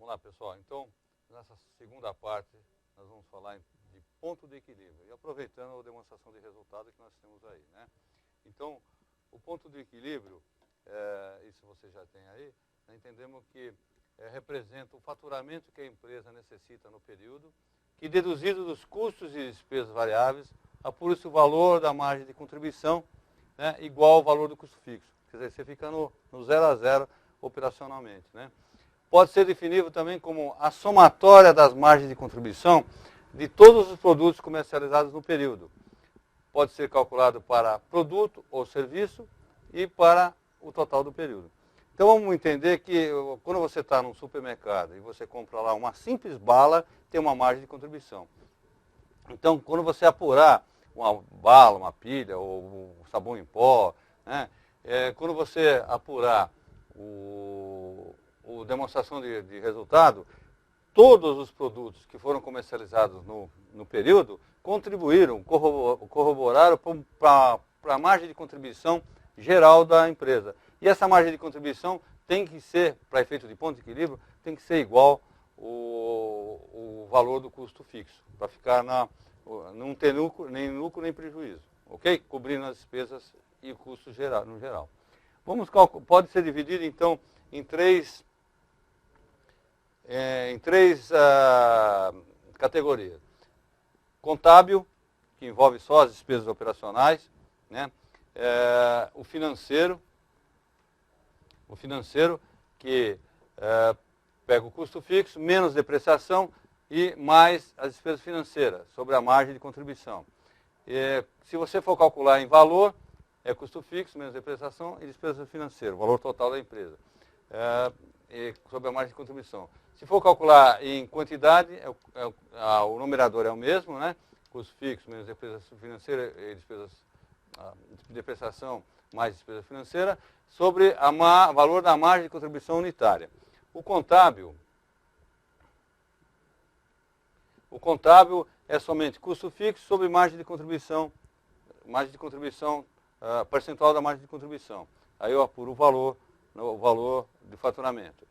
Vamos lá, pessoal. Então, nessa segunda parte, nós vamos falar de ponto de equilíbrio. E aproveitando a demonstração de resultado que nós temos aí, né? Então, o ponto de equilíbrio, isso você já tem aí, nós entendemos que representa o faturamento que a empresa necessita no período, que deduzido dos custos e despesas variáveis, apura-se o valor da margem de contribuição, né, igual ao valor do custo fixo. Quer dizer, você fica no 0 a 0 operacionalmente, né? Pode ser definido também como a somatória das margens de contribuição de todos os produtos comercializados no período. Pode ser calculado para produto ou serviço e para o total do período. Então vamos entender que quando você está num supermercado e você compra lá uma simples bala, tem uma margem de contribuição. Então quando você apurar uma bala, uma pilha ou um sabão em pó, né, quando você apurar o demonstração de resultado, todos os produtos que foram comercializados no período contribuíram, corroboraram para a margem de contribuição geral da empresa. E essa margem de contribuição tem que ser, para efeito de ponto de equilíbrio, tem que ser igual o valor do custo fixo, para ficar não ter lucro nem prejuízo, ok? Cobrindo as despesas e o custo geral, no geral. Pode ser dividido, então, em três categorias. Contábil, que envolve só as despesas operacionais, né? O financeiro, que pega o custo fixo, menos depreciação e mais as despesas financeiras, sobre a margem de contribuição. Se você for calcular em valor, é custo fixo, menos depreciação e despesa financeira, o valor total da empresa, sobre a margem de contribuição. Se for calcular em quantidade, o numerador é o mesmo, né? Custo fixo, menos despesa financeira e depreciação mais despesa financeira, sobre o valor da margem de contribuição unitária. O contábil é somente custo fixo sobre margem de contribuição percentual da margem de contribuição. Aí eu apuro o valor de faturamento.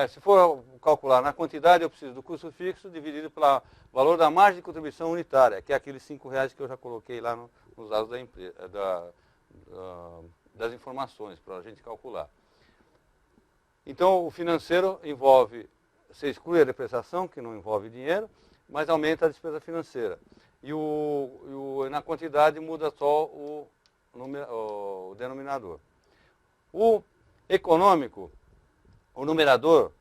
Se for calcular na quantidade, eu preciso do custo fixo dividido pelo valor da margem de contribuição unitária, que é aqueles R$5 que eu já coloquei lá nos dados da empresa, das informações para a gente calcular. Então, o financeiro envolve, você exclui a depreciação, que não envolve dinheiro, mas aumenta a despesa financeira. E na quantidade muda só o denominador. O econômico, o numerador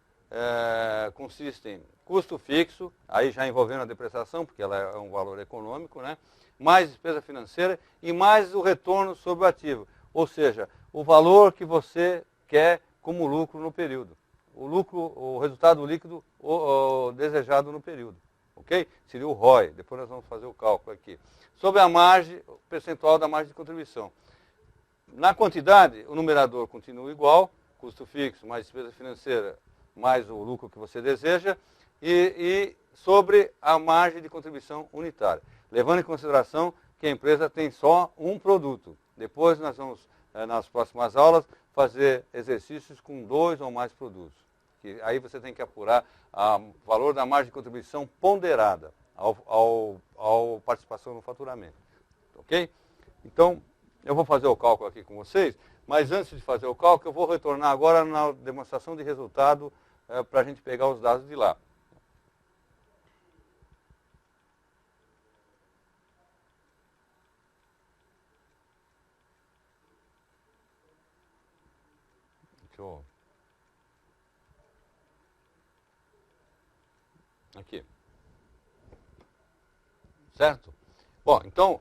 consiste em custo fixo, aí já envolvendo a depreciação, porque ela é um valor econômico, né? Mais despesa financeira e mais o retorno sobre o ativo. Ou seja, o valor que você quer como lucro no período. O resultado líquido desejado no período. Ok? Seria o ROI. Depois nós vamos fazer o cálculo aqui. Sobre a margem, o percentual da margem de contribuição. Na quantidade, o numerador continua igual, custo fixo, mais despesa financeira, mais o lucro que você deseja, e sobre a margem de contribuição unitária. Levando em consideração que a empresa tem só um produto. Depois nós vamos, nas próximas aulas, fazer exercícios com 2 ou mais produtos. Aí você tem que apurar o valor da margem de contribuição ponderada ao participação no faturamento. Ok? Então, eu vou fazer o cálculo aqui com vocês, mas antes de fazer o cálculo, eu vou retornar agora na demonstração de resultado para a gente pegar os dados de lá. Aqui. Certo? Bom, então,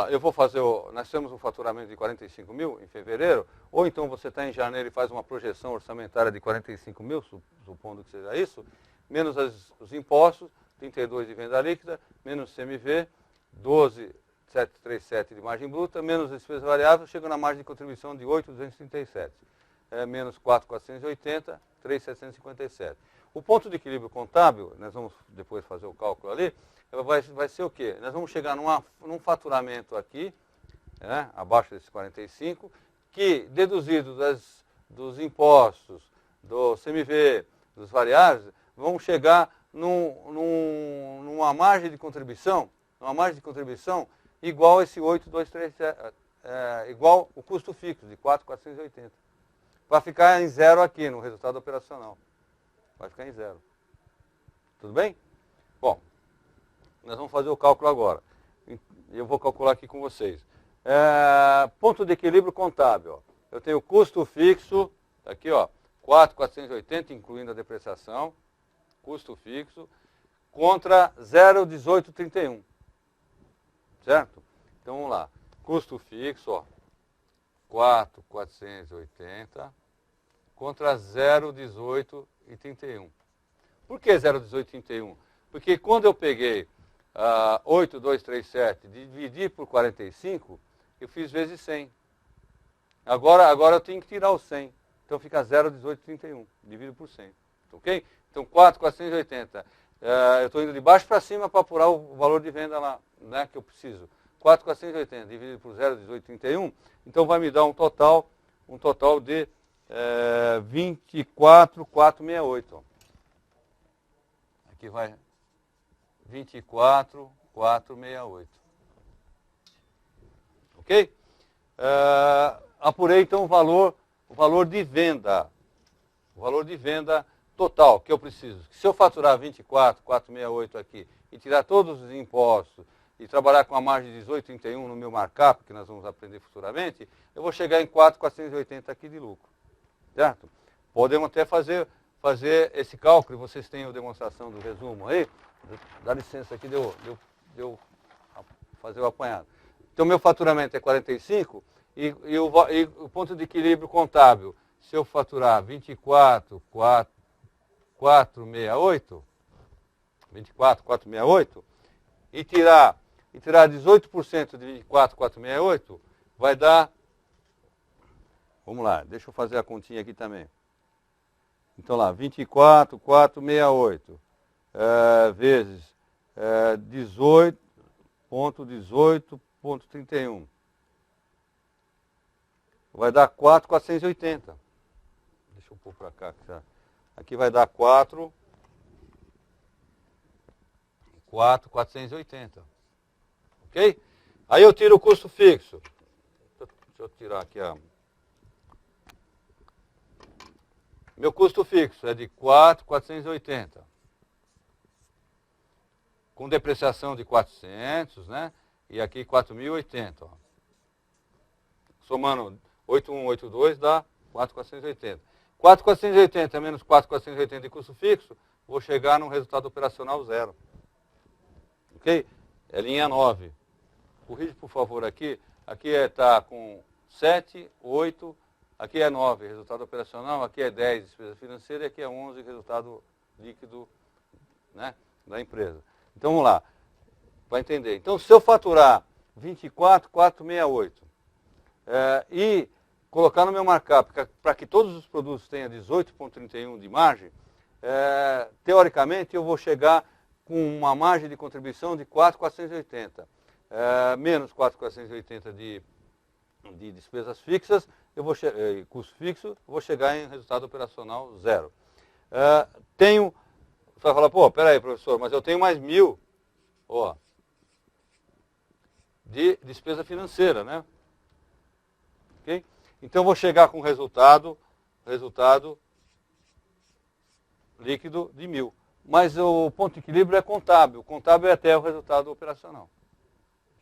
eu vou fazer nós temos um faturamento de 45 mil em fevereiro, ou então você está em janeiro e faz uma projeção orçamentária de 45 mil, supondo que seja isso, menos os impostos, 32 de venda líquida, menos CMV, 12,737 de margem bruta, menos despesas variáveis, chega na margem de contribuição de 8,237. Menos 4,480, 3,757. O ponto de equilíbrio contábil, nós vamos depois fazer o cálculo ali, vai ser o quê? Nós vamos chegar num faturamento aqui, né, abaixo desses 45, que, deduzido dos impostos, do CMV, dos variáveis, vão chegar numa margem de contribuição, igual a esse 8,237, igual o custo fixo de 4,480. Para ficar em zero aqui no resultado operacional. Vai ficar em zero. Tudo bem? Bom, nós vamos fazer o cálculo agora. Eu vou calcular aqui com vocês. Ponto de equilíbrio contábil. Ó. Eu tenho custo fixo, aqui ó, 4,480, incluindo a depreciação, custo fixo, contra 0,1831. Certo? Então vamos lá. Custo fixo, ó, 4,480 contra 0,1831. Por que 0,1831? Porque quando eu peguei 8,237 dividi por 45, eu fiz vezes 100. Agora eu tenho que tirar o 100. Então fica 0,1831, dividido por 100. Ok? Então 4,480. Eu estou indo de baixo para cima para apurar o valor de venda lá, né, que eu preciso. 4,480 dividido por 0,1831, então vai me dar um total de 24,468. Aqui vai 24,468. Ok? Apurei então o valor de venda. O valor de venda total que eu preciso. Se eu faturar 24,468 aqui e tirar todos os impostos e trabalhar com a margem de 18,31 no meu markup, que nós vamos aprender futuramente, eu vou chegar em 4,480 aqui de lucro. Certo? Podemos até fazer esse cálculo, vocês têm a demonstração do resumo aí. Dá licença aqui de eu fazer o apanhado. Então, meu faturamento é 45 e o ponto de equilíbrio contábil, se eu faturar 24,468 e tirar 18% de 24,468, vai dar, vamos lá, deixa eu fazer a continha aqui também. Então lá, 24,468 vezes 18,31. Vai dar 4,480. Deixa eu pôr para cá. Aqui vai dar 4,480. Ok? Aí eu tiro o custo fixo. Deixa eu tirar aqui a... Meu custo fixo é de 4,480. Com depreciação de 400, né? E aqui 4.080. Somando 8.182 dá 4.480. 4.480 menos 4.480 de custo fixo, vou chegar num resultado operacional zero. Ok? É linha 9. Corrige, por favor, aqui. Aqui está com 7, 8... Aqui é 9, resultado operacional, aqui é 10, despesa financeira, e aqui é 11, resultado líquido, né, da empresa. Então, vamos lá, para entender. Então, se eu faturar 24,468 e colocar no meu markup para que todos os produtos tenham 18,31 de margem, teoricamente, eu vou chegar com uma margem de contribuição de 4,480, menos 4,480 de despesas fixas, custo fixo, eu vou chegar em resultado operacional zero. Você vai falar, pô, peraí, professor, mas eu tenho mais 1.000, ó, de despesa financeira, né? Ok? Então, eu vou chegar com resultado líquido de 1.000. Mas o ponto de equilíbrio é contábil. O contábil é até o resultado operacional.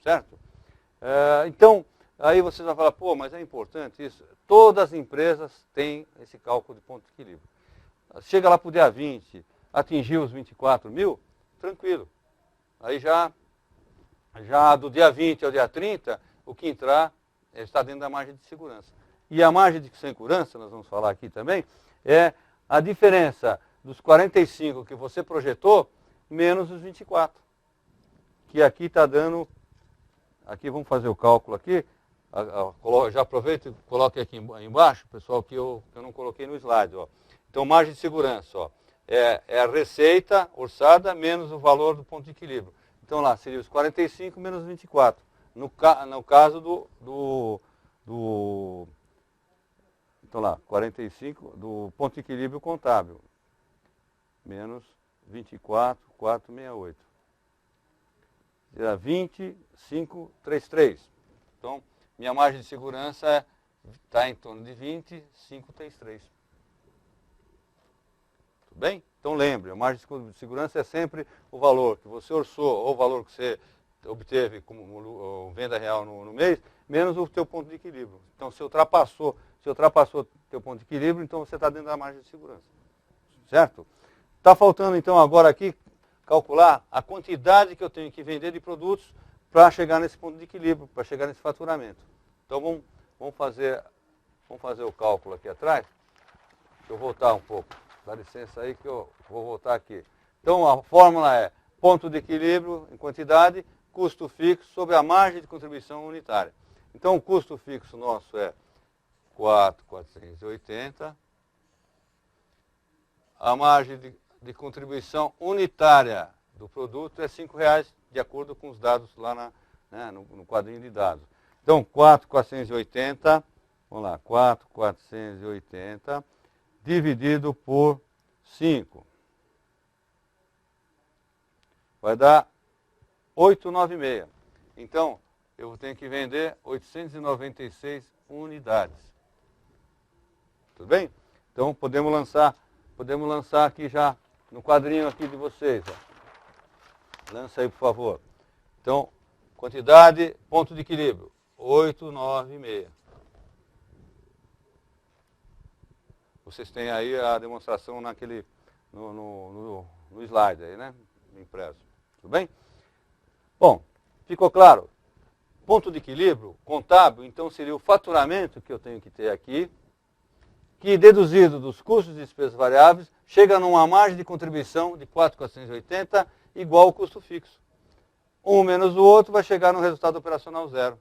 Certo? Então, aí vocês vão falar, pô, mas é importante isso. Todas as empresas têm esse cálculo de ponto de equilíbrio. Chega lá para o dia 20, atingiu os 24.000, tranquilo. Aí já do dia 20 ao dia 30, o que entrar está dentro da margem de segurança. E a margem de segurança, nós vamos falar aqui também, é a diferença dos 45 que você projetou, menos os 24. Que aqui está dando... Aqui vamos fazer o cálculo aqui. Já aproveito e coloque aqui embaixo, pessoal, que eu não coloquei no slide. Ó. Então, margem de segurança, ó, é a receita orçada menos o valor do ponto de equilíbrio. Então, lá, seria os 45 menos 24. No caso então, lá, 45 do ponto de equilíbrio contábil. menos 24,468. Será 20,533. Então, minha margem de segurança está em torno de 20,533. Tudo bem? Então lembre, a margem de segurança é sempre o valor que você orçou ou o valor que você obteve como venda real no mês, menos o teu ponto de equilíbrio. Então, se ultrapassou o teu ponto de equilíbrio, então você está dentro da margem de segurança. Certo? Está faltando, então, agora aqui, calcular a quantidade que eu tenho que vender de produtos para chegar nesse ponto de equilíbrio, para chegar nesse faturamento. Então, vamos fazer o cálculo aqui atrás. Deixa eu voltar um pouco. Dá licença aí que eu vou voltar aqui. Então, a fórmula é ponto de equilíbrio em quantidade, custo fixo sobre a margem de contribuição unitária. Então, o custo fixo nosso é 4.480. A margem de contribuição unitária do produto é R$5, de acordo com os dados lá no quadrinho de dados. Então, 4.480, vamos lá, 4.480 dividido por 5. Vai dar 896. Então, eu tenho que vender 896 unidades. Tudo bem? Então, podemos lançar aqui já no quadrinho aqui de vocês. Ó. Lança aí, por favor. Então, quantidade, ponto de equilíbrio, 896. Vocês têm aí a demonstração no slide aí, né? Impresso. Tudo bem? Bom, ficou claro? Ponto de equilíbrio contábil, então, seria o faturamento que eu tenho que ter aqui, que, deduzido dos custos e despesas variáveis, chega numa margem de contribuição de 4.480 igual ao custo fixo. Um menos o outro vai chegar no resultado operacional zero.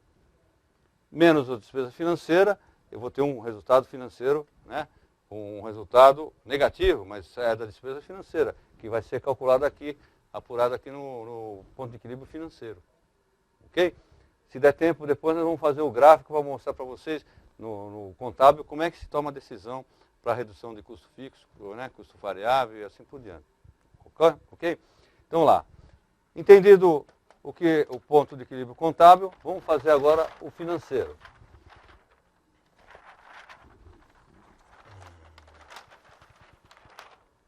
Menos a despesa financeira, eu vou ter um resultado financeiro, né? Um resultado negativo, mas é da despesa financeira, que vai ser calculado aqui, apurado aqui no ponto de equilíbrio financeiro. Ok? Se der tempo, depois nós vamos fazer o gráfico para mostrar para vocês no contábil como é que se toma a decisão para a redução de custo fixo, né, custo variável e assim por diante. Ok? Então lá. Entendido o ponto de equilíbrio contábil, vamos fazer agora o financeiro.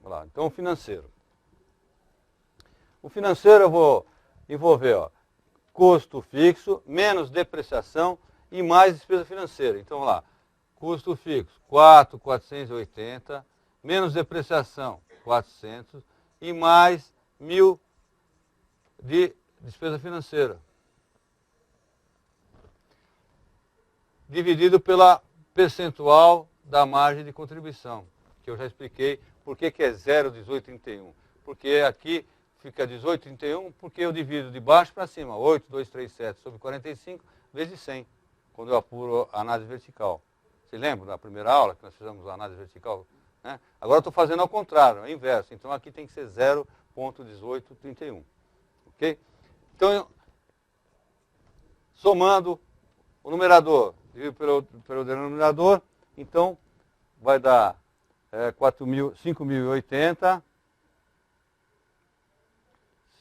Vamos lá. Então o financeiro. O financeiro eu vou envolver, ó, custo fixo, menos depreciação e mais despesa financeira. Então, vamos lá. Custo fixo, 4.480, menos depreciação, 400, e mais 1.000 de despesa financeira. Dividido pela percentual da margem de contribuição, que eu já expliquei por que é 0,1831. Porque aqui fica 18,31, porque eu divido de baixo para cima, 8.237 sobre 45 vezes 100, quando eu apuro a análise vertical. Você lembra da primeira aula que nós fizemos a análise vertical? Né? Agora eu estou fazendo ao contrário, é inverso. Então aqui tem que ser 0,1831. Ok? Então, somando o numerador dividido pelo denominador, então vai dar 5.080.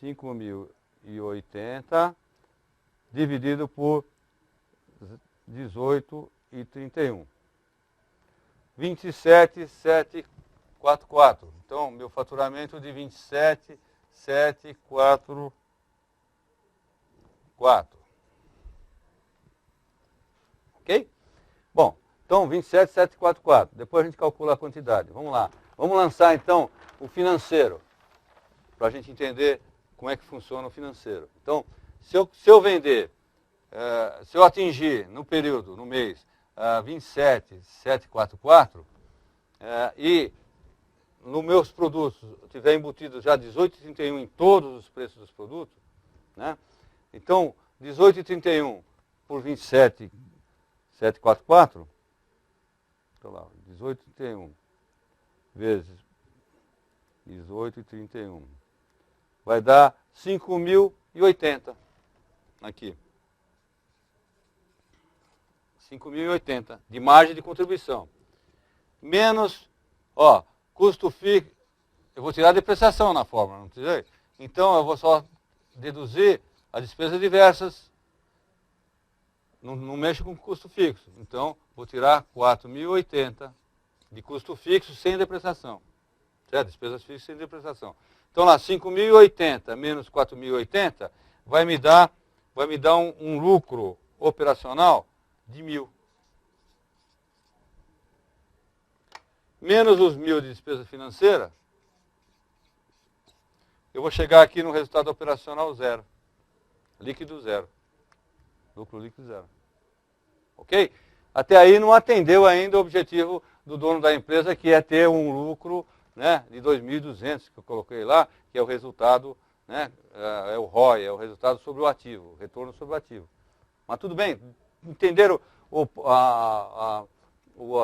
5.080 dividido por 18,31. 27.744. Então, meu faturamento de 27.744. Ok? Bom, então 27.744. Depois a gente calcula a quantidade. Vamos lá. Vamos lançar então o financeiro, para a gente entender como é que funciona o financeiro. Então, se eu vender, se eu atingir no período, no mês, 27.744, e nos meus produtos tiver embutido já 18,31 em todos os preços dos produtos, né? Então, 18,31 por 27.744, então lá, 18,31 vezes 18,31. Vai dar 5.080 aqui. 5.080 de margem de contribuição. Menos, ó, custo fixo, eu vou tirar a depreciação na fórmula, não tirei? Então eu vou só deduzir as despesas diversas, não mexo com custo fixo. Então vou tirar 4.080 de custo fixo sem depreciação. Certo? Despesas fixas sem depreciação. Então lá, 5.080 menos 4.080 vai me dar um lucro operacional de 1.000. Menos os 1.000 de despesa financeira, eu vou chegar aqui no resultado operacional zero. Líquido zero. Lucro líquido zero. Ok? Até aí não atendeu ainda o objetivo do dono da empresa, que é ter um lucro, né, de 2.200, que eu coloquei lá, que é o resultado, né, é o ROI, é o resultado sobre o ativo, o retorno sobre o ativo. Mas tudo bem, entenderam a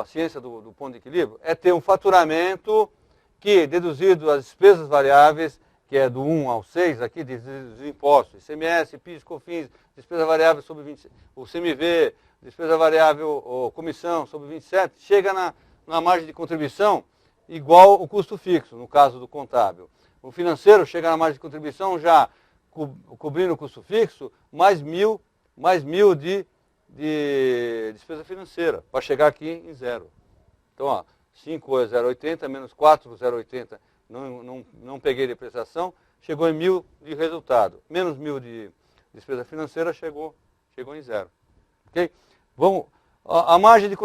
ciência do ponto de equilíbrio? É ter um faturamento que, deduzido as despesas variáveis, que é do 1 ao 6 aqui, dos impostos, ICMS, PIS, COFINS, despesa variável sobre 20, o CMV, despesa variável ou comissão sobre 27, chega na margem de contribuição igual o custo fixo, no caso do contábil. O financeiro chega na margem de contribuição já cobrindo o custo fixo, mais 1.000 de despesa financeira, para chegar aqui em zero. Então, ó, 5,080 menos 4,080, não peguei depreciação, chegou em 1.000 de resultado. Menos 1.000 de despesa financeira, chegou em zero. Ok? Vamos, a margem de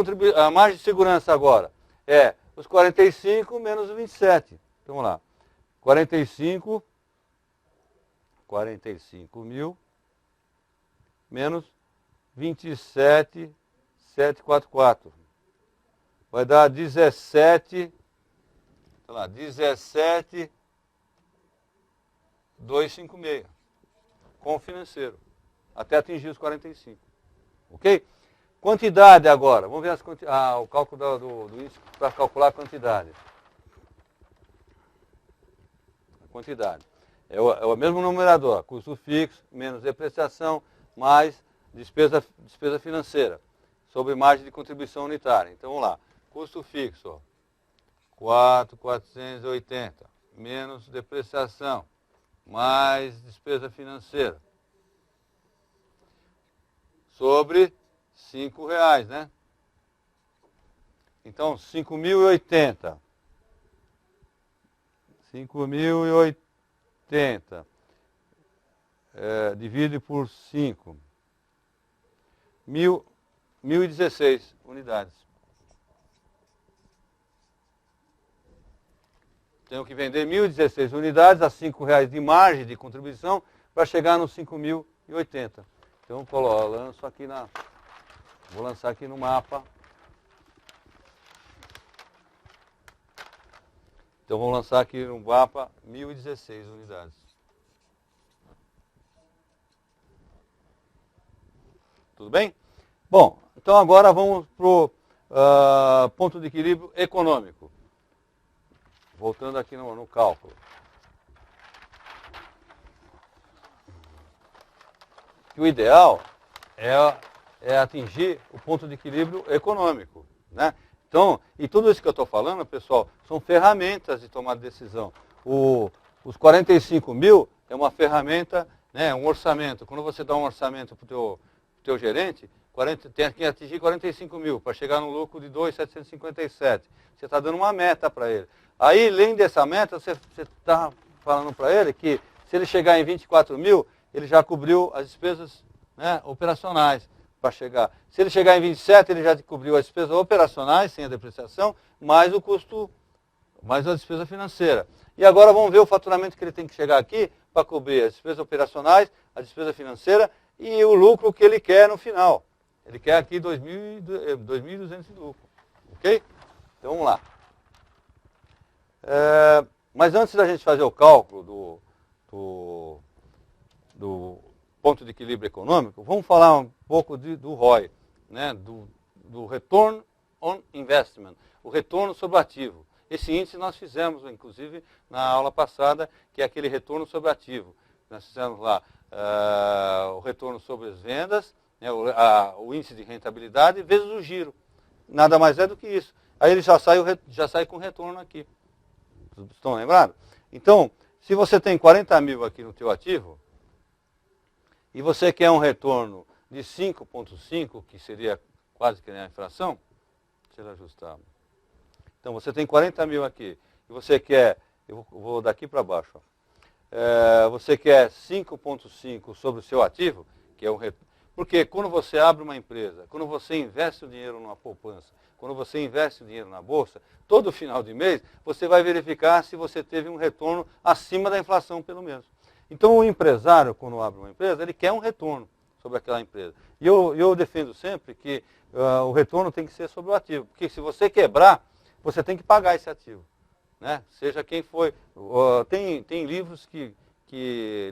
segurança agora é os 45 menos os 27. Então, vamos lá. 45 mil menos 27.744. Vai dar 17.256. Com o financeiro. Até atingir os 45. Ok? Quantidade agora. Vamos ver o cálculo do índice para calcular a quantidade. Quantidade. É o mesmo numerador. Custo fixo menos depreciação mais despesa financeira. Sobre margem de contribuição unitária. Então vamos lá. Custo fixo. Ó, 4.480 menos depreciação mais despesa financeira. Sobre R$5, né? Então, 5.080. 5.080 divide por 5. 1.016 unidades. Tenho que vender 1.016 unidades a R$5 de margem de contribuição para chegar nos 5.080. Então, vou lançar aqui no mapa. Então, vamos lançar aqui no mapa 1.016 unidades. Tudo bem? Bom, então agora vamos para o ponto de equilíbrio econômico. Voltando aqui no cálculo. O ideal é atingir o ponto de equilíbrio econômico, né? Então, e tudo isso que eu estou falando, pessoal, são ferramentas de tomar decisão. Os 45 mil é uma ferramenta, né, um orçamento. Quando você dá um orçamento para o teu gerente, tem que atingir 45 mil para chegar no lucro de 2.757. Você está dando uma meta para ele. Aí, além dessa meta, você está falando para ele que se ele chegar em 24 mil, ele já cobriu as despesas, né, operacionais para chegar. Se ele chegar em 27, ele já cobriu as despesas operacionais, sem a depreciação, mais o custo, mais a despesa financeira. E agora vamos ver o faturamento que ele tem que chegar aqui para cobrir as despesas operacionais, a despesa financeira e o lucro que ele quer no final. Ele quer aqui 2.200 de lucro. Ok? Então vamos lá. Mas antes da gente fazer o cálculo do ponto de equilíbrio econômico, vamos falar um pouco do ROI, né? do Return on Investment, o retorno sobre o ativo. Esse índice nós fizemos, inclusive, na aula passada, que é aquele retorno sobre o ativo. Nós fizemos lá o retorno sobre as vendas, né? o índice de rentabilidade vezes o giro. Nada mais é do que isso. Aí ele já sai com retorno aqui. Estão lembrados? Então, se você tem 40 mil aqui no teu ativo, e você quer um retorno de 5,5, que seria quase que nem a inflação, deixa eu ajustar. Então, você tem 40 mil aqui, e você quer, eu vou daqui para baixo, ó. Você quer 5,5 sobre o seu ativo, que é um retorno. Porque quando você abre uma empresa, quando você investe o dinheiro numa poupança, quando você investe o dinheiro na bolsa, todo final de mês você vai verificar se você teve um retorno acima da inflação, pelo menos. Então o empresário, quando abre uma empresa, ele quer um retorno sobre aquela empresa. E eu defendo sempre que o retorno tem que ser sobre o ativo. Porque se você quebrar, você tem que pagar esse ativo. Né? Seja quem for. Tem livros que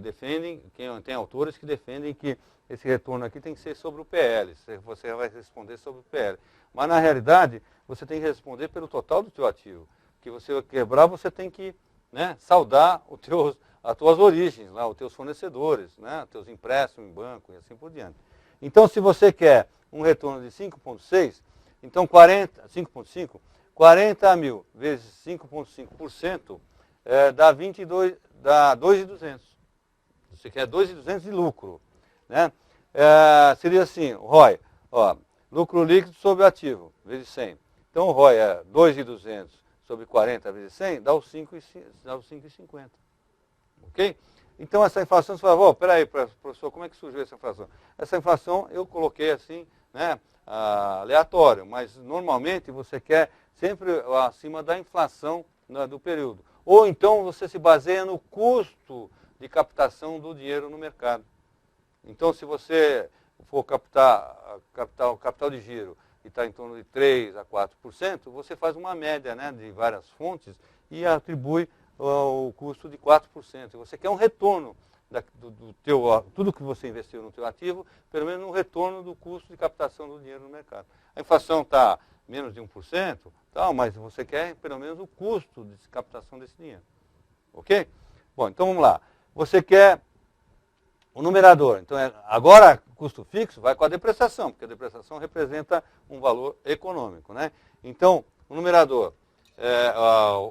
defendem, tem autores que defendem que esse retorno aqui tem que ser sobre o PL. Você vai responder sobre o PL. Mas, na realidade, você tem que responder pelo total do teu ativo. Que você quebrar, você tem que, né, saldar as tuas origens, lá, os teus fornecedores, né, os teus empréstimos em banco e assim por diante. Então, se você quer um retorno de 5,6, então 5,5, 40 mil vezes 5,5% dá 2.200. Você quer 2.200 de lucro. Né? Seria assim, ROI, ó, lucro líquido sobre ativo, vezes 100. Então o ROI é 2.200 sobre 40 vezes 100, dá os 5,50. Ok? Então essa inflação, você fala, peraí, professor, como é que surgiu essa inflação? Essa inflação eu coloquei assim, né, aleatório, mas normalmente você quer sempre acima da inflação, né, do período. Ou então você se baseia no custo de captação do dinheiro no mercado. Então, se você for captar capital de giro e está em torno de 3% a 4%, você faz uma média, né, de várias fontes e atribui o custo de 4%. Você quer um retorno tudo que você investiu no teu ativo, pelo menos um retorno do custo de captação do dinheiro no mercado. A inflação está menos de 1%, tal, mas você quer pelo menos o custo de captação desse dinheiro. Ok? Bom, então vamos lá. Você quer o numerador. Então, agora, custo fixo vai com a depreciação, porque a depreciação representa um valor econômico. Né? Então, o numerador,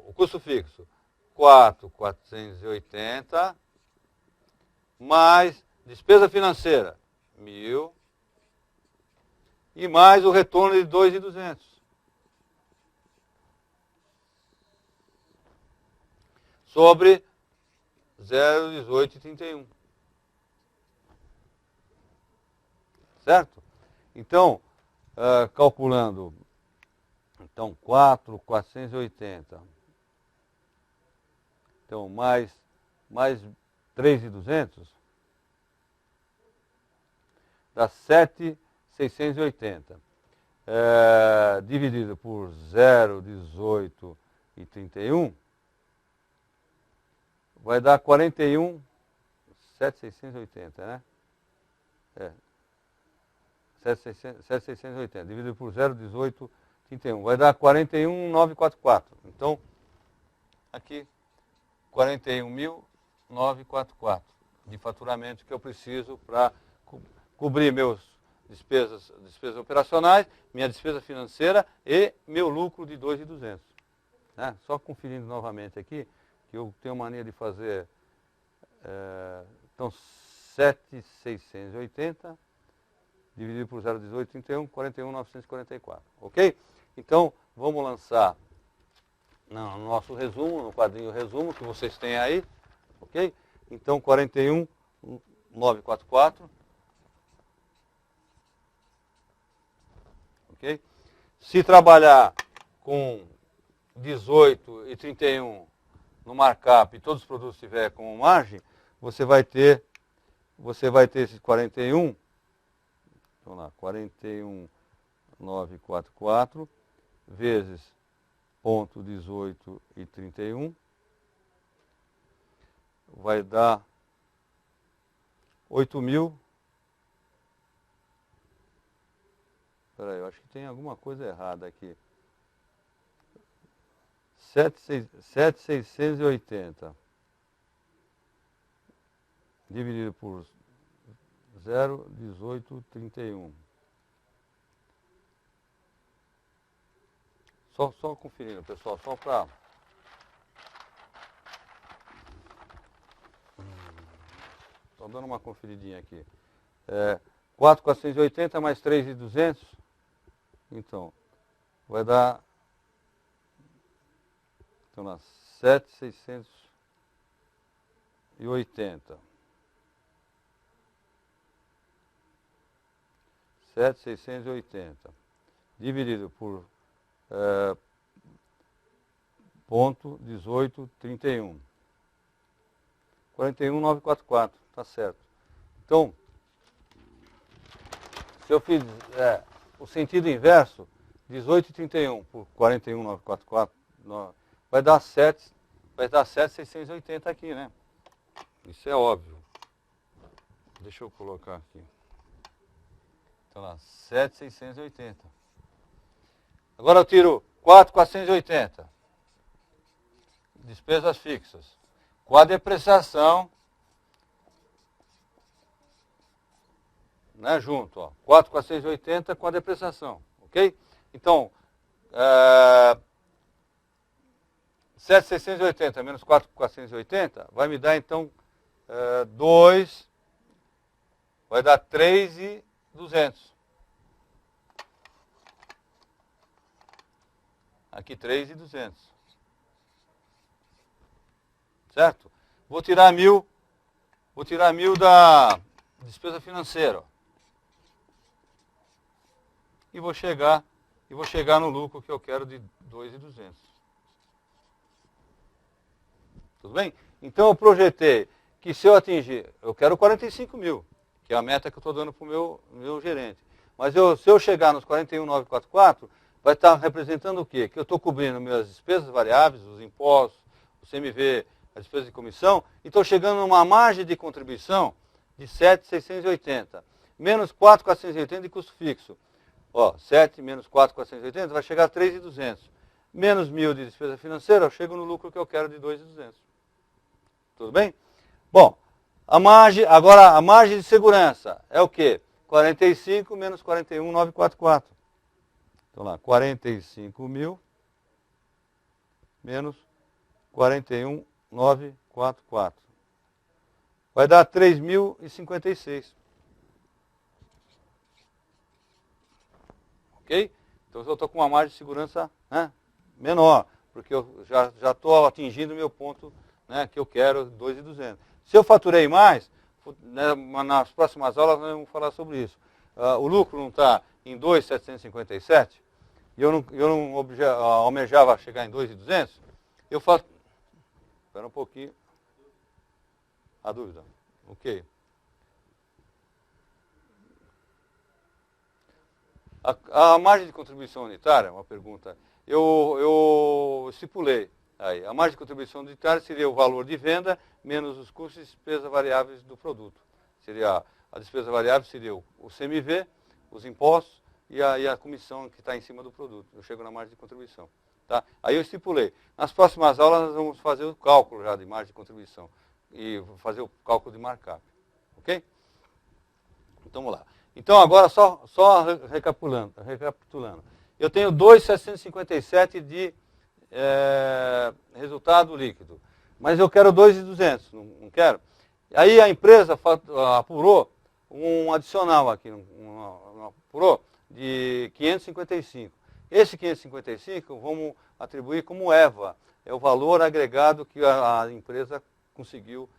o custo fixo, 4.480, mais despesa financeira, 1.000, e mais o retorno de 2.200. Sobre 0,1831. Certo? Então, calculando, então 4.480, então mais 3.200, dá 7.680. Dividido por 0,1831, vai dar 7.680, né? 7.680, dividido por 0,1831, vai dar 41.944. Então, aqui, 41.944 de faturamento que eu preciso para cobrir meus despesas operacionais, minha despesa financeira e meu lucro de 2.200. Né? Só conferindo novamente aqui, que eu tenho mania de fazer, então 7.680 dividido por 0,1831, 41.944. Ok? Então, vamos lançar no nosso resumo, no quadrinho resumo que vocês têm aí. Ok? Então, 41.944. Ok? Se trabalhar com 18 e 31 no markup e todos os produtos tiver como margem, você vai ter esses 41. Vamos lá, 41.944 vezes 0,1831 vai dar 8.000. Espera aí, eu acho que tem alguma coisa errada aqui. 7.680 dividido por 0,1831. Só conferindo, pessoal, só para Só dando uma conferidinha aqui. 4.480 mais 3.200. Então, vai dar... Então, lá, 7.680. 7.680 dividido por ponto 1831. 41.944, tá certo. Então, se eu fiz o sentido inverso, 18,31 por 41.944, vai dar 7.680 aqui, né? Isso é óbvio. Deixa eu colocar aqui. Então lá, 7.680. Agora eu tiro 4.480. Despesas fixas. Com a depreciação, né, junto, ó, 4.480 com a depreciação, ok? Então, 7.680 menos 4.480 vai me dar, então, 2, vai dar 3.200. Aqui 3.200. Certo? Vou tirar 1.000 da despesa financeira. Ó. E vou chegar no lucro que eu quero de 2.200. Tudo bem? Então eu projetei que se eu atingir, eu quero 45.000, que é a meta que eu estou dando para o meu gerente. Mas se eu chegar nos 41.944, vai estar representando o quê? Que eu estou cobrindo minhas despesas variáveis, os impostos, o CMV, a despesa de comissão, e estou chegando numa margem de contribuição de 7.680, menos 4.480 de custo fixo. Ó, 7 menos 4.480 vai chegar a 3.200. Menos 1.000 de despesa financeira, eu chego no lucro que eu quero de 2.200. Tudo bem? Bom, agora a margem de segurança é o quê? 45 menos 41.944. Então lá, 45.000 menos 41.944. Vai dar 3.056. Ok? Então eu estou com uma margem de segurança, né, menor, porque eu já estou atingindo o meu ponto, né, que eu quero, 2.200. Se eu faturei mais, né, nas próximas aulas nós vamos falar sobre isso. O lucro não está em 2.757, e eu não almejava chegar em 2.200, eu faço... Espera um pouquinho. A dúvida? Ok. A margem de contribuição unitária, uma pergunta, eu estipulei. Aí, a margem de contribuição unitária seria o valor de venda menos os custos e despesas variáveis do produto. Seria a despesa variável seria o CMV, os impostos e a comissão que está em cima do produto. Eu chego na margem de contribuição. Tá? Aí eu estipulei. Nas próximas aulas nós vamos fazer o cálculo já de margem de contribuição e fazer o cálculo de markup. Ok? Então vamos lá. Então agora só recapitulando. Eu tenho 2.757 de resultado líquido. Mas eu quero 2.200, não quero? Aí a empresa apurou um adicional aqui, apurou de 555. Esse 555 vamos atribuir como EVA, é o valor agregado que a empresa conseguiu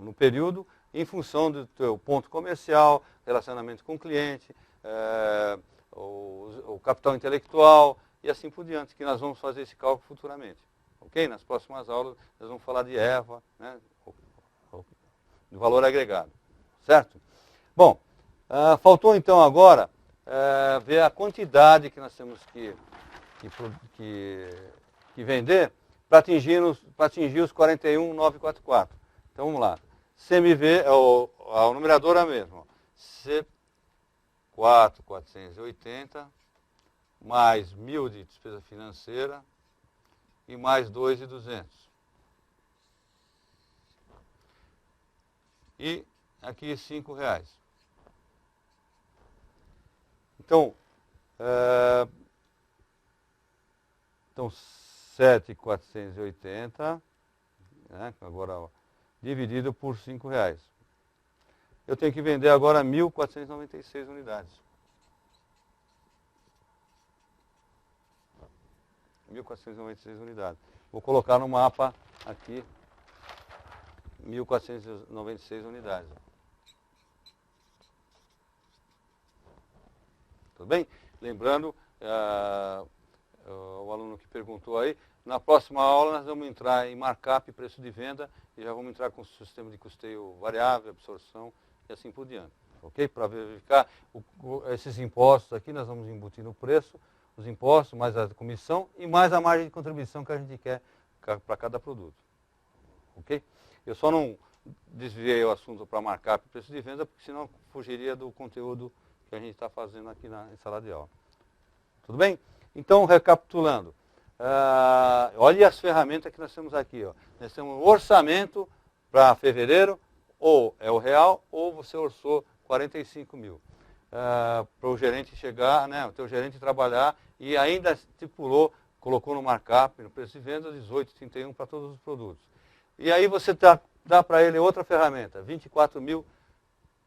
no período, em função do teu ponto comercial, relacionamento com o cliente, o capital intelectual e assim por diante, que nós vamos fazer esse cálculo futuramente. Ok? Nas próximas aulas nós vamos falar de EVA, né, do valor agregado. Certo? Bom, faltou então agora ver a quantidade que nós temos que vender para atingir os 41.944. Então vamos lá. CMV, o numerador é a mesma. C4.480 mais 1.000 de despesa financeira e mais 2.200. E aqui R$5. Então, 7.480, né, agora dividido por R$5. Eu tenho que vender agora 1.496 unidades. 1.496 unidades. Vou colocar no mapa aqui 1.496 unidades. Tudo bem? Lembrando, o aluno que perguntou aí, na próxima aula nós vamos entrar em markup, preço de venda, e já vamos entrar com o sistema de custeio variável, absorção e assim por diante. Ok? Para verificar esses impostos aqui, nós vamos embutir no preço, os impostos, mais a comissão e mais a margem de contribuição que a gente quer para cada produto. Ok? Eu só não desviei o assunto para markup e preço de venda, porque senão fugiria do conteúdo que a gente está fazendo aqui na sala de aula. Tudo bem? Então, recapitulando. Olha as ferramentas que nós temos aqui. Ó. Nós temos um orçamento para fevereiro, ou é o real, ou você orçou 45 mil. Para o gerente chegar, né, o teu gerente trabalhar e ainda estipulou, colocou no markup, no preço de venda, 18,31 para todos os produtos. E aí você dá para ele outra ferramenta, 24 mil,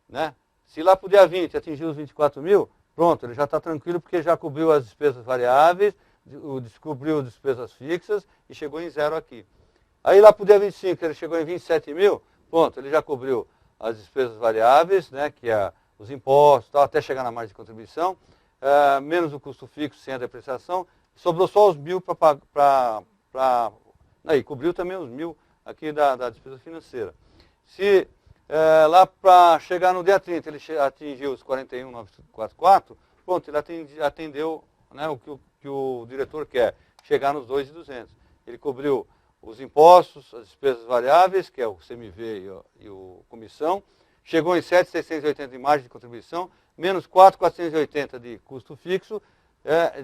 né? Se lá para o dia 20 atingir os 24 mil, pronto, ele já está tranquilo porque já cobriu as despesas variáveis, descobriu as despesas fixas e chegou em zero aqui. Aí lá para o dia 25, ele chegou em 27 mil, pronto, ele já cobriu as despesas variáveis, né, que é os impostos, tal, até chegar na margem de contribuição, menos o custo fixo sem a depreciação, sobrou só os 1.000 para... Aí, cobriu também os 1.000 aqui da despesa financeira. Se lá para chegar no dia 30 ele atingiu os 41.944, pronto, ele atendeu, né, o que o diretor quer, chegar nos 2.200. Ele cobriu os impostos, as despesas variáveis, que é o CMV e o comissão, chegou em 7.680 de margem de contribuição, menos 4.480 de custo fixo,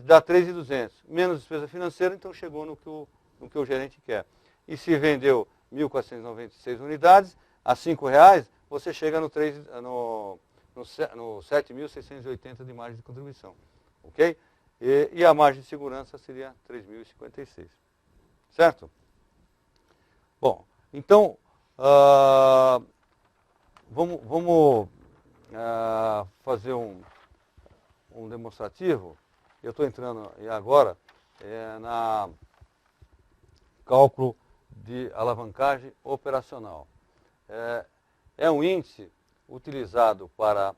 dá 3.200. Menos despesa financeira, então chegou no que o gerente quer. E se vendeu 1.496 unidades, a R$5, você chega no 7.680 de margem de contribuição. Ok? E a margem de segurança seria 3.056. Certo? Bom, então, vamos fazer um demonstrativo. Eu estou entrando agora na cálculo de alavancagem operacional. É um índice utilizado para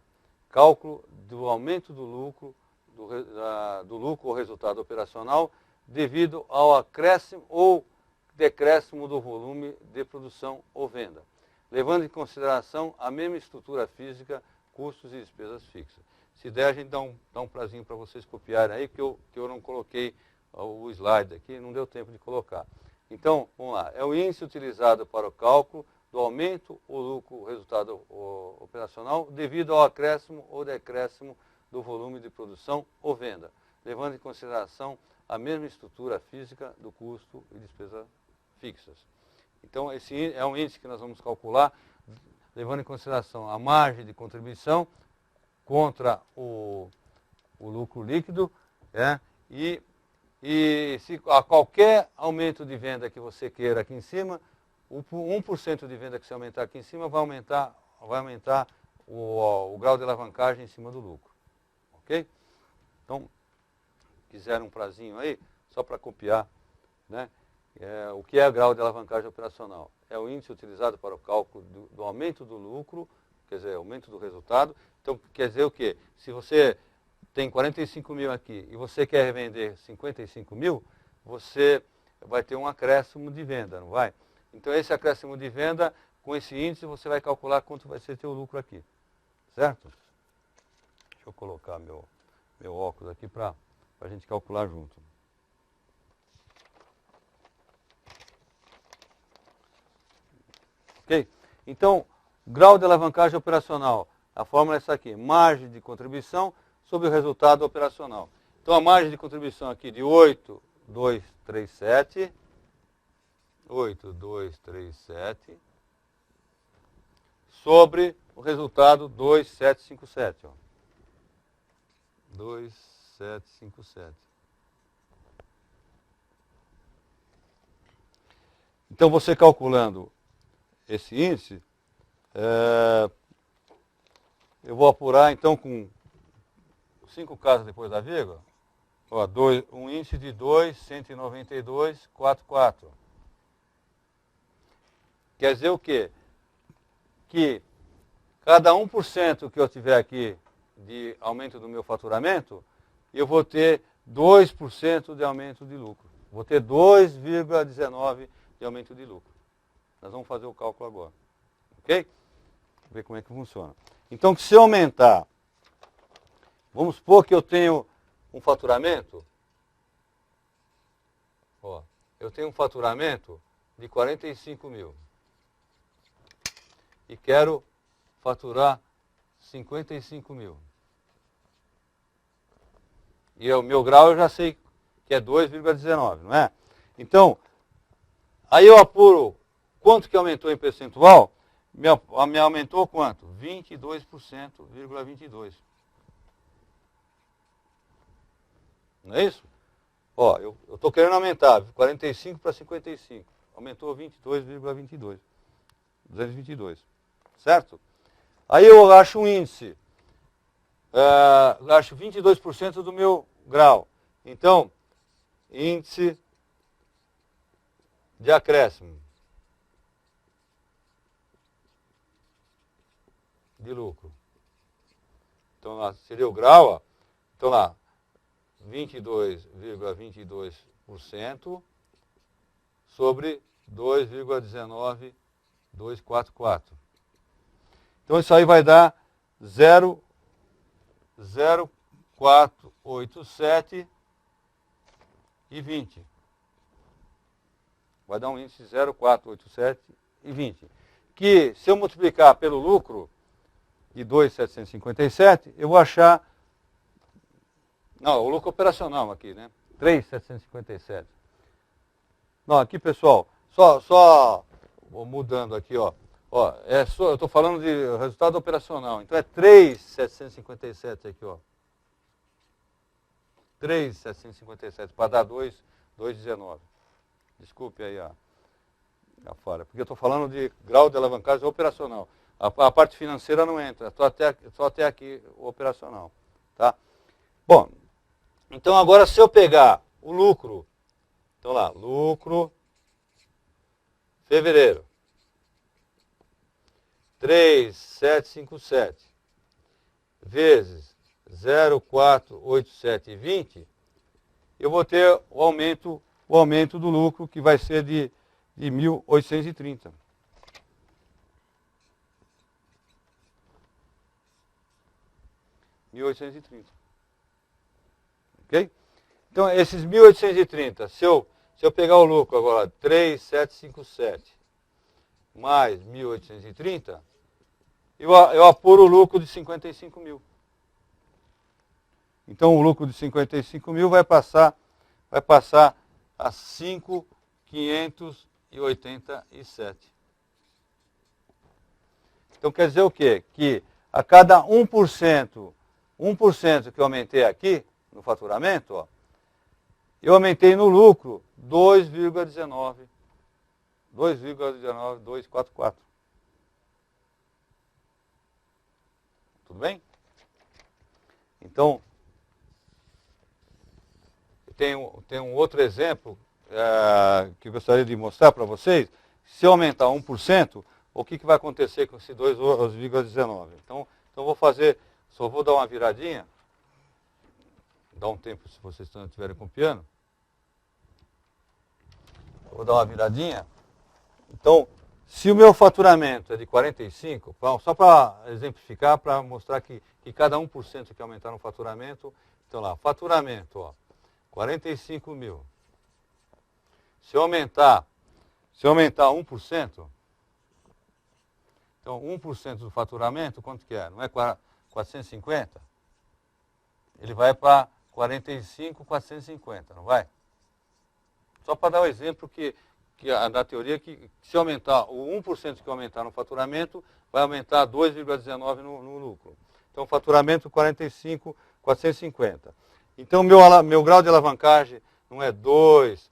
cálculo do aumento do lucro, do lucro ou resultado operacional devido ao acréscimo ou decréscimo do volume de produção ou venda, levando em consideração a mesma estrutura física, custos e despesas fixas. Se der, a gente dá um prazinho para vocês copiarem aí, que eu não coloquei o slide aqui, não deu tempo de colocar. Então, vamos lá. É o índice utilizado para o cálculo do aumento ou lucro, resultado operacional, devido ao acréscimo ou decréscimo do volume de produção ou venda, levando em consideração a mesma estrutura física do custo e despesa fixas. Então, esse é um índice que nós vamos calcular, levando em consideração a margem de contribuição contra o lucro líquido, e se a qualquer aumento de venda que você queira aqui em cima, o 1% de venda que você aumentar aqui em cima vai aumentar o grau de alavancagem em cima do lucro. Ok? Então, quiser um prazinho aí, só para copiar, né? O que é o grau de alavancagem operacional? É o índice utilizado para o cálculo do aumento do lucro, quer dizer, aumento do resultado. Então, quer dizer o quê? Se você tem 45 mil aqui e você quer vender 55 mil, você vai ter um acréscimo de venda, não vai? Então, esse acréscimo de venda, com esse índice, você vai calcular quanto vai ser teu lucro aqui. Certo? Deixa eu colocar meu óculos aqui para a gente calcular junto. Ok? Então, grau de alavancagem operacional. A fórmula é essa aqui. Margem de contribuição sobre o resultado operacional. Então, a margem de contribuição aqui de 8.237 sobre o resultado 2.757. Ó. 2.757. Então, você calculando esse índice, eu vou apurar então com 5 casas depois da vírgula, ó, um índice de 2, 192, 44. Quer dizer o quê? Que cada 1% que eu tiver aqui de aumento do meu faturamento, eu vou ter 2% de aumento de lucro. Vou ter 2,19 de aumento de lucro. Nós vamos fazer o cálculo agora. Ok? Vamos ver como é que funciona. Então, se eu aumentar, vamos supor que eu tenho um faturamento, ó, eu tenho um faturamento de 45 mil e quero faturar 55 mil. E o meu grau eu já sei que é 2,19, não é? Então, aí eu apuro quanto que aumentou em percentual. Me aumentou quanto? 22,22. Não é isso? Ó, eu estou querendo aumentar 45 para 55. Aumentou 22,22. 222. Certo? Aí eu acho um índice. Acho 22% do meu grau. Então, índice de acréscimo de lucro. Então, lá seria o grau, ó. Então, lá, 22,22% sobre 2,19244. Então, isso aí vai dar 0,487 e 20. Vai dar um índice 0,487 e 20. Que, se eu multiplicar pelo lucro de 2,757, eu vou achar... Não, o lucro operacional aqui, né? 3,757. Não, aqui, pessoal, só mudando aqui, ó. Ó, eu estou falando de resultado operacional. Então é 3,757 aqui, ó. 3,757 para dar 2,19. Desculpe aí a falha. Porque eu estou falando de grau de alavancagem operacional. A parte financeira não entra. Só até aqui o operacional. Tá? Bom, então agora se eu pegar o lucro. Então lá, lucro fevereiro. 3,757 vezes 0,48720, eu vou ter o aumento do lucro, que vai ser de 1.830. Ok? Então, esses 1.830, se eu pegar o lucro agora, 3,757 mais 1.830, eu apuro o lucro de 55 mil. Então, o lucro de 55 mil vai passar a 5.587. Então, quer dizer o quê? Que a cada 1% que eu aumentei aqui, no faturamento, ó, eu aumentei no lucro 2,19244. Tudo bem? Então, tem um outro exemplo que eu gostaria de mostrar para vocês. Se eu aumentar 1%, o que vai acontecer com esse 2,19? Então só vou dar uma viradinha. Dá um tempo se vocês não estiverem com o piano. Vou dar uma viradinha. Então, se o meu faturamento é de 45, só para exemplificar, para mostrar que cada 1% que aumentar no faturamento, então lá, faturamento, ó, 45 mil. Se eu aumentar 1%, então 1% do faturamento, quanto que é? Não é 450? Ele vai para 45,450, não vai? Só para dar um exemplo da teoria que se aumentar o 1% que aumentar no faturamento, vai aumentar 2,19 no lucro. Então, faturamento 45,450. Então, meu grau de alavancagem não é 2,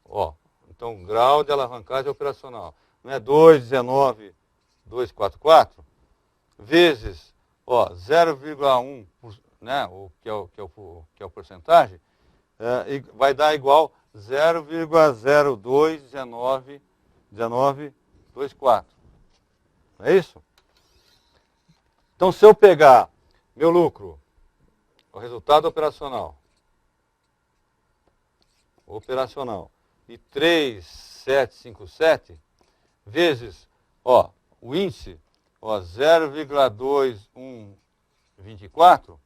ó. Então, grau de alavancagem operacional né, 219,244, vezes 0,1, né, que é o porcentagem, e vai dar igual 0,021924. Não é isso? Então, se eu pegar meu lucro, o resultado operacional, e 3,757, vezes o índice, 0,2124,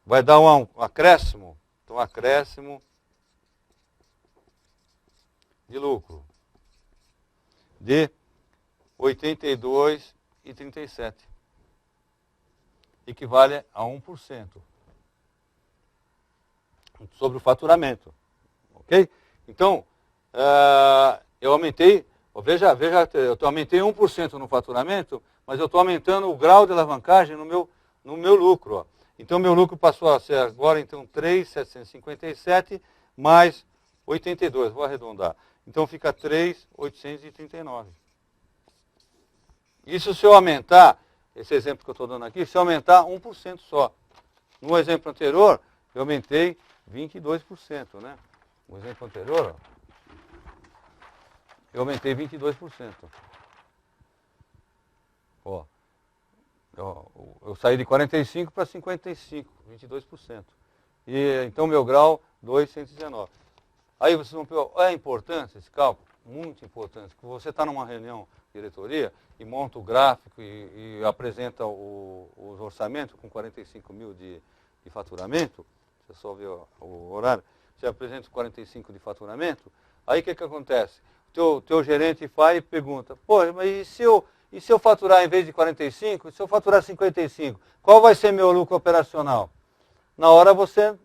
vai dar um acréscimo. Então, acréscimo de lucro de 82,37. Equivale a 1% sobre o faturamento. Ok? Então, eu aumentei, veja, eu aumentei 1% no faturamento, mas eu estou aumentando o grau de alavancagem no meu lucro. Ó. Então, meu lucro passou a ser agora, então, 3,757 mais 82, vou arredondar. Então, fica 3,839. Isso se eu aumentar, esse exemplo que eu estou dando aqui, se eu aumentar 1% só. No exemplo anterior, eu aumentei 22%, né? No exemplo anterior, eu aumentei 22%. Eu saí de 45 para 55, 22%. E então meu grau 219. Aí vocês vão perguntar, é importante esse cálculo? Muito importante. Porque você está numa reunião de diretoria e monta o gráfico e apresenta os orçamentos com 45 mil de faturamento, você só vê o horário, você apresenta os 45 de faturamento, aí o que acontece? O teu gerente vai e pergunta, pô, mas e se eu faturar em vez de 45, se eu faturar 55, qual vai ser meu lucro operacional? Na hora você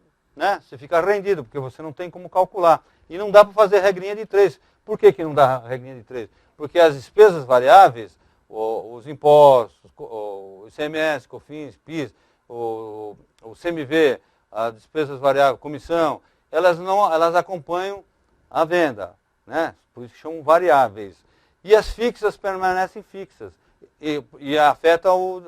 fica rendido, porque você não tem como calcular. E não dá para fazer regrinha de 3. Por que não dá regrinha de 3? Porque as despesas variáveis, os impostos, o ICMS, COFINS, PIS, o CMV, as despesas variáveis, comissão, elas acompanham a venda, né? Por isso que chamam variáveis. E as fixas permanecem fixas e afetam o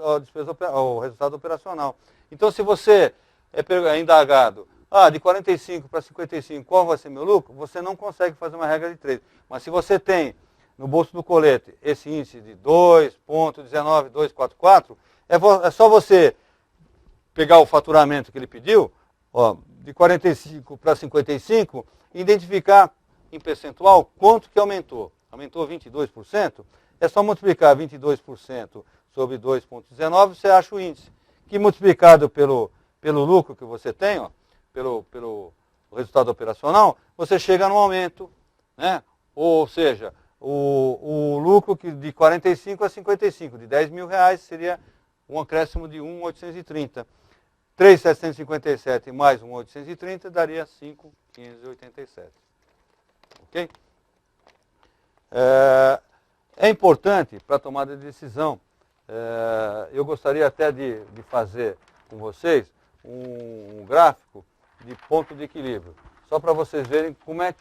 resultado operacional. Então, se você é indagado, de 45 para 55, qual vai ser meu lucro? Você não consegue fazer uma regra de 3. Mas se você tem no bolso do colete esse índice de 2,19244, é só você pegar o faturamento que ele pediu, de 45 para 55, e identificar em percentual quanto que aumentou. Aumentou 22%, é só multiplicar 22% sobre 2,19, você acha o índice, que multiplicado pelo lucro que você tem, pelo resultado operacional, você chega no aumento, né? Ou seja, o lucro de 45 a 55, de 10 mil reais, seria um acréscimo de 1,830. 3,757 mais 1,830 daria 5,587. Ok? É importante para a tomada de decisão. Eu gostaria até de fazer com vocês um gráfico de ponto de equilíbrio, só para vocês verem como é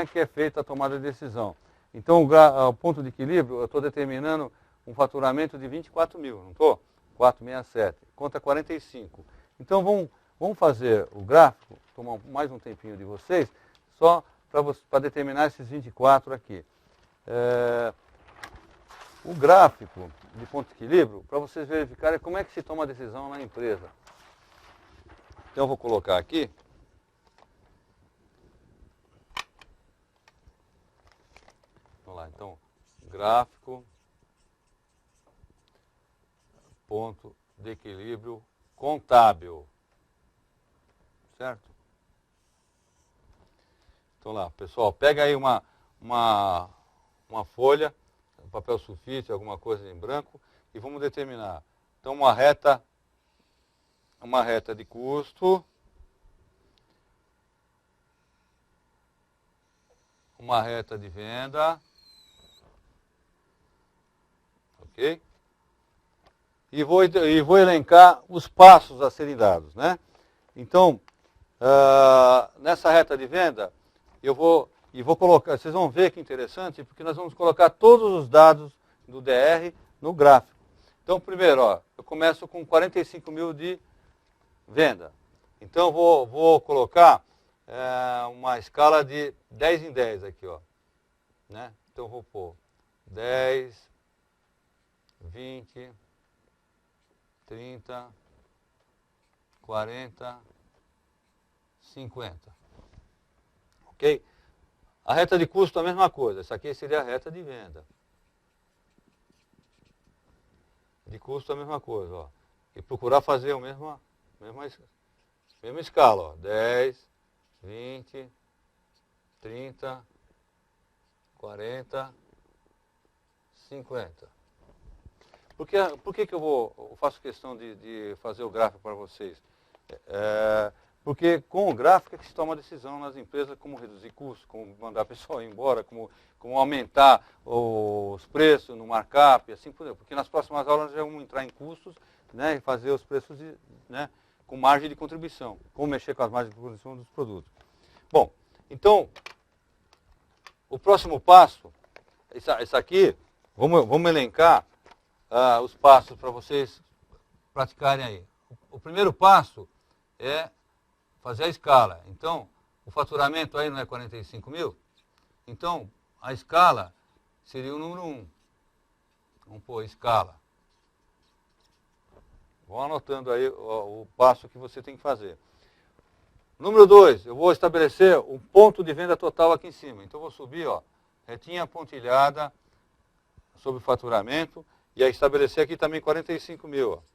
que é feita a tomada de decisão. Então, o ponto de equilíbrio, eu estou determinando um faturamento de 24 mil, não estou? 467, conta 45. Então, vamos fazer o gráfico, tomar mais um tempinho de vocês, só para determinar esses 24 aqui. O gráfico de ponto de equilíbrio, para vocês verificarem como é que se toma a decisão na empresa. Então, eu vou colocar aqui. Vamos lá, então, gráfico, ponto de equilíbrio contábil. Certo? Então lá, pessoal, pega aí uma folha, um papel sulfite, alguma coisa em branco, e vamos determinar. Então, uma reta de custo, uma reta de venda, ok? E vou elencar os passos a serem dados, né? Então, nessa reta de venda, eu vou e vou colocar, vocês vão ver que interessante, porque nós vamos colocar todos os dados do DR no gráfico. Então, primeiro, ó, eu começo com 45 mil de venda. Então, vou colocar uma escala de 10 em 10 aqui, ó. Né? Então, vou pôr 10, 20, 30, 40, 50. Ok? A reta de custo é a mesma coisa. Essa aqui seria a reta de venda. De custo é a mesma coisa, ó. E procurar fazer a mesma escala, ó. 10, 20, 30, 40, 50. Por que eu faço questão de fazer o gráfico para vocês? Porque com o gráfico é que se toma decisão nas empresas como reduzir custos, como mandar a pessoa embora, como aumentar os preços no markup, e assim por diante. Porque nas próximas aulas nós já vamos entrar em custos, né, e fazer os preços né, com margem de contribuição, como mexer com as margens de contribuição dos produtos. Bom, então, o próximo passo, isso aqui, vamos elencar os passos para vocês praticarem aí. O primeiro passo é fazer a escala. Então, o faturamento aí não é 45 mil? Então, a escala seria o número 1. Vamos pôr escala. Vão anotando aí o passo que você tem que fazer. Número 2, eu vou estabelecer um ponto de venda total aqui em cima. Então, eu vou subir, ó, retinha pontilhada sobre o faturamento e aí estabelecer aqui também 45 mil, ó.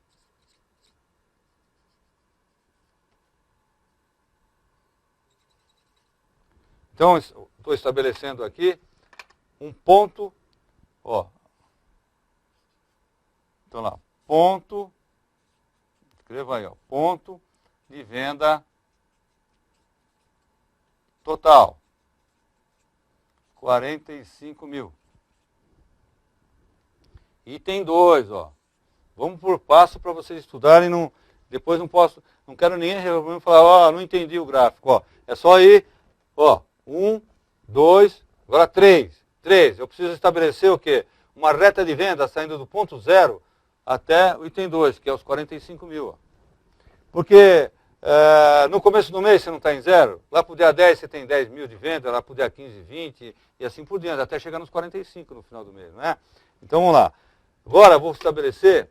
Então, estou estabelecendo aqui um ponto, ó. Então lá, ponto, escreva aí, ó, ponto de venda total, 45 mil. Item 2, ó. Vamos por passo para vocês estudarem, depois não quero ninguém falar, ó, não entendi o gráfico, ó. É só ir, ó. 1, 2, agora 3. 3. Eu preciso estabelecer o quê? Uma reta de venda saindo do ponto 0 até o item 2, que é os 45 mil. Ó. Porque no começo do mês você não está em 0, lá para o dia 10 você tem 10 mil de venda, lá para o dia 15, 20 e assim por diante, até chegar nos 45 no final do mês, não é? Então vamos lá. Agora eu vou estabelecer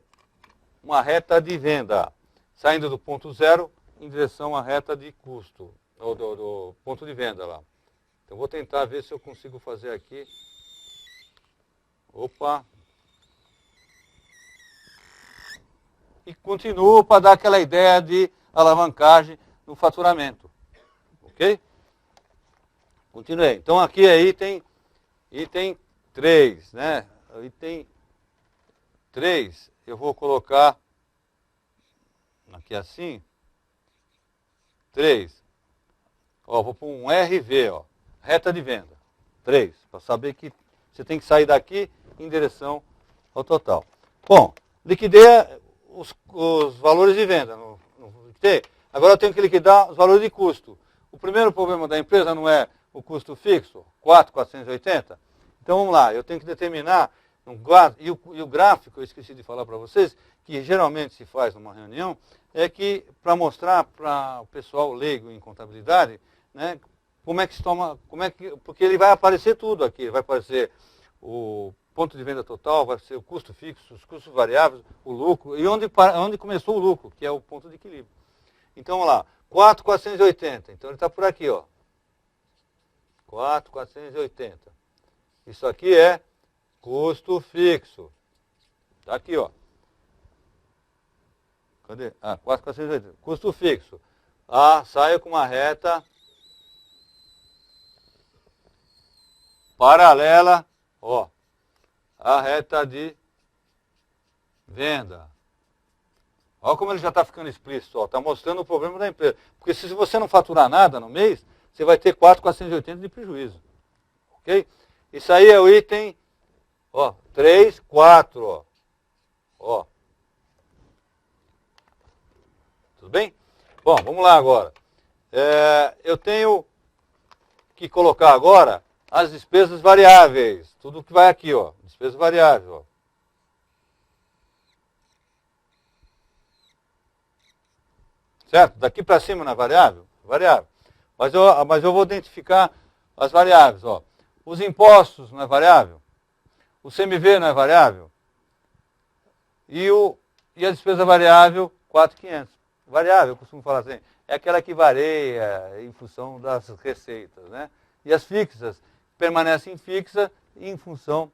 uma reta de venda, saindo do ponto 0 em direção à reta de custo, ou do ponto de venda lá. Então, vou tentar ver se eu consigo fazer aqui. Opa. E continuo para dar aquela ideia de alavancagem no faturamento. Ok? Continuei. Então, aqui é item 3, né? Item 3, eu vou colocar aqui assim. 3. Ó, vou pôr um RV, ó. Reta de venda. 3, para saber que você tem que sair daqui em direção ao total. Bom, liquidei os valores de venda. Agora eu tenho que liquidar os valores de custo. O primeiro problema da empresa não é o custo fixo, 4.480. Então vamos lá, eu tenho que determinar, e o gráfico, eu esqueci de falar para vocês, que geralmente se faz numa reunião, é que para mostrar para o pessoal leigo em contabilidade, né, como é que se toma, porque ele vai aparecer tudo aqui, vai aparecer o ponto de venda total, vai ser o custo fixo, os custos variáveis, o lucro, e onde começou o lucro, que é o ponto de equilíbrio. Então, vamos lá, 4.480, então ele está por aqui, ó. 4.480. Isso aqui é custo fixo. Está aqui, ó. Cadê? 4.480, custo fixo. Saio com uma reta paralela, ó, a reta de venda. Olha como ele já está ficando explícito, ó, está mostrando o problema da empresa. Porque se você não faturar nada no mês, você vai ter 4.480 de prejuízo. Ok? Isso aí é o item, ó, 3, 4, ó. Ó. Tudo bem? Bom, vamos lá agora. Eu tenho que colocar agora as despesas variáveis. Tudo que vai aqui, ó. Despesa variável, ó. Certo? Daqui para cima não é variável? Variável. Mas eu vou identificar as variáveis, ó. Os impostos não é variável? O CMV não é variável? E a despesa variável, 4.500. Variável, eu costumo falar assim, é aquela que varia em função das receitas, né? E as fixas permanecem fixas em função,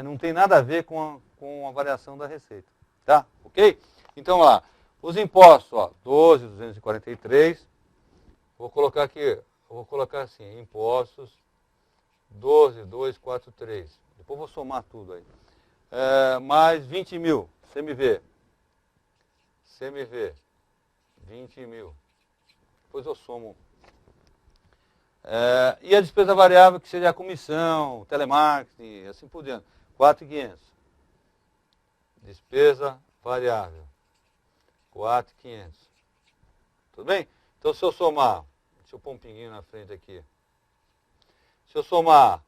não tem nada a ver com a variação da receita, tá? Ok? Então, lá, os impostos, ó, 12.243, vou colocar aqui, vou colocar assim, impostos, 12.243, depois vou somar tudo aí, mais 20 mil, CMV, 20 mil. Depois eu somo. E a despesa variável, que seria a comissão, telemarketing, assim por diante. 4.500. Despesa variável. 4.500. Tudo bem? Então, se eu somar, deixa eu pôr um pinguinho na frente aqui. Se eu somar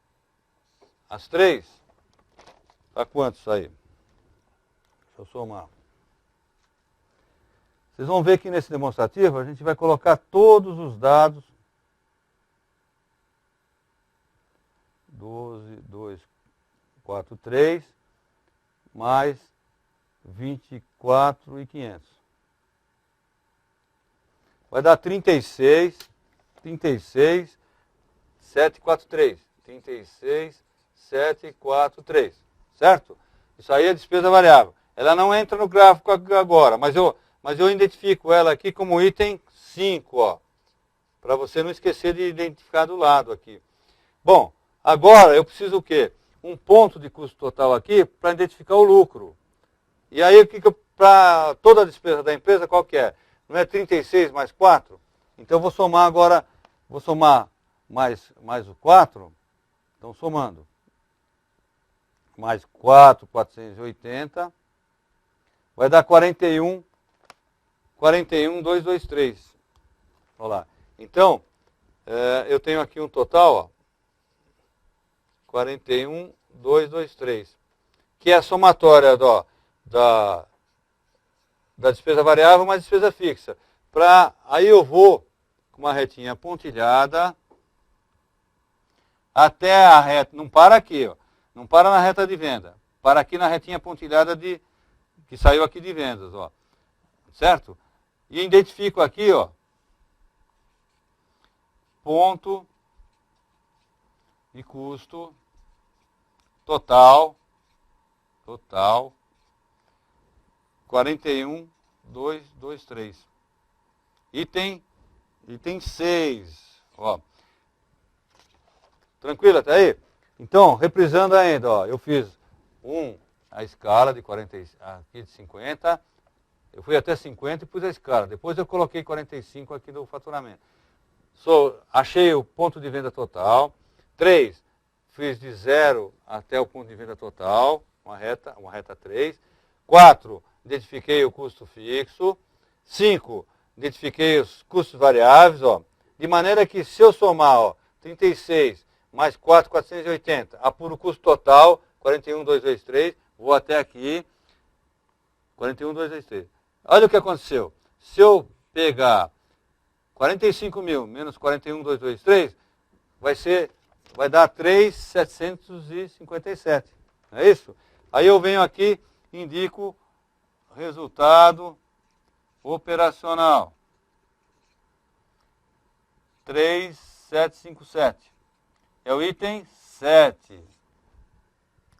as três, dá quanto isso aí? Deixa eu somar. Vocês vão ver que nesse demonstrativo a gente vai colocar todos os dados. 12.243 mais 24.500. Vai dar 36.743. 36.743. Certo? Isso aí é despesa variável. Ela não entra no gráfico agora, mas eu identifico ela aqui como item 5, ó. Para você não esquecer de identificar do lado aqui. Bom, agora eu preciso o quê? Um ponto de custo total aqui para identificar o lucro. E aí, para toda a despesa da empresa, qual que é? Não é 36 mais 4? Então eu vou somar agora, vou somar mais o 4. Então somando. Mais 4.480. Vai dar 41.223. Olha lá. Então, eu tenho aqui um total, ó. 41.223, que é a somatória da despesa variável mais despesa fixa. Aí eu vou com uma retinha pontilhada até a reta, não para aqui, ó, não para na reta de venda, para aqui na retinha pontilhada que saiu aqui de vendas, ó, certo? E identifico aqui, ó, ponto de custo total 41.223. Item 6, ó. Tranquilo até aí? Então, reprisando ainda, ó, eu fiz a escala de 40, aqui de 50, eu fui até 50 e pus a escala. Depois eu coloquei 45 aqui do faturamento. Achei o ponto de venda total. 3, fiz de 0 até o ponto de venda total, uma reta 3. 4, identifiquei o custo fixo. 5, identifiquei os custos variáveis, ó, de maneira que se eu somar, ó, 36 mais 4.480, apuro o custo total, 41.223, vou até aqui, 41.223. Olha o que aconteceu. Se eu pegar 45 mil menos 41.223, vai dar 3.757. Não é isso? Aí eu venho aqui, indico resultado operacional. 3.757. É o item 7.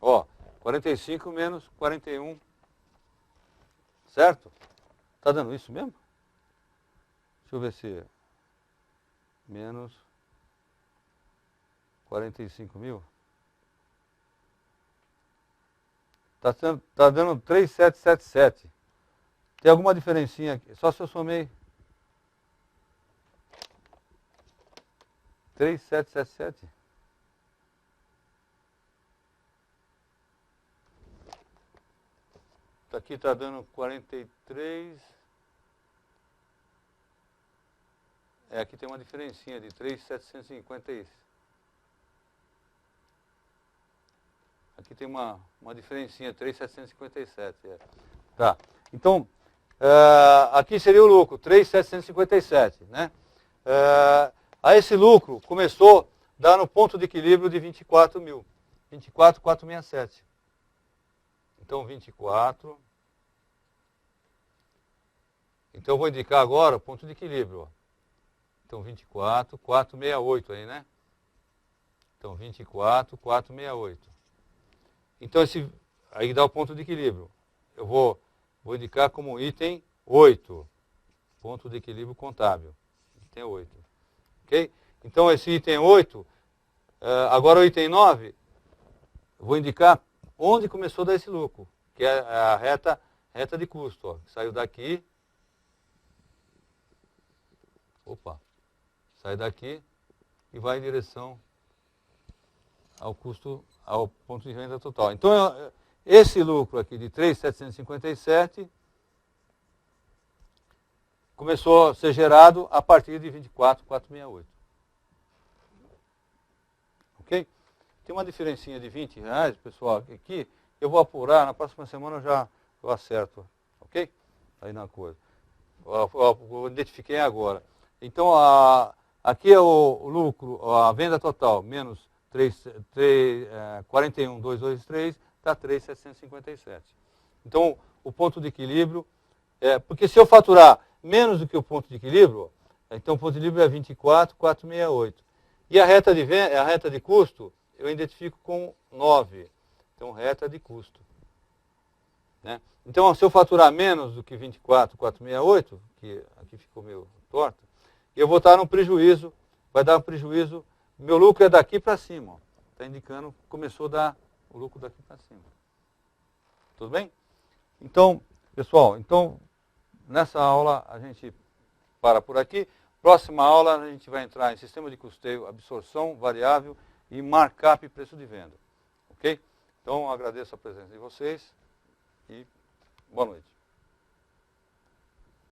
Ó, 45 menos 41. Certo? Tá dando isso mesmo? Deixa eu ver se menos 45 mil. Tá dando 3.777. Tem alguma diferencinha aqui? Só se eu somei 3.777. Aqui está dando 43. Aqui tem uma diferencinha de 3.750. Aqui tem uma diferencinha, 3.757. Tá. Então, aqui seria o lucro, 3.757, né? Aí esse lucro começou a dar no ponto de equilíbrio de 24 mil. 24.467. Então, 24. Então, eu vou indicar agora o ponto de equilíbrio. Ó. Então, 24.468 aí, né? Então, 24.468. Então, aí dá o ponto de equilíbrio. Eu vou indicar como item 8. Ponto de equilíbrio contábil. Item 8. Ok? Então, esse item 8, agora o item 9, eu vou indicar onde começou a dar esse lucro, que é a reta de custo, ó, que saiu daqui. Sai daqui e vai em direção ao custo, ao ponto de renda total. Então, esse lucro aqui de 3.757 começou a ser gerado a partir de 24.468. Ok? Tem uma diferencinha de R$20, pessoal, aqui eu vou apurar, na próxima semana eu acerto. Ok? Aí na coisa. Eu identifiquei agora. Então, aqui é o lucro, a venda total, menos 41.223, dá 3.757. Então, o ponto de equilíbrio, porque se eu faturar menos do que o ponto de equilíbrio, então o ponto de equilíbrio é 24.468. E a reta de custo, eu identifico com 9. Então, reta de custo. Né? Então, se eu faturar menos do que 24.468, que aqui ficou meio torto, eu vou estar no prejuízo, vai dar um prejuízo, meu lucro é daqui para cima. Está indicando que começou a dar o lucro daqui para cima. Tudo bem? Então, pessoal, nessa aula a gente para por aqui. Próxima aula a gente vai entrar em sistema de custeio, absorção variável e markup preço de venda. Ok? Então, agradeço a presença de vocês e boa noite.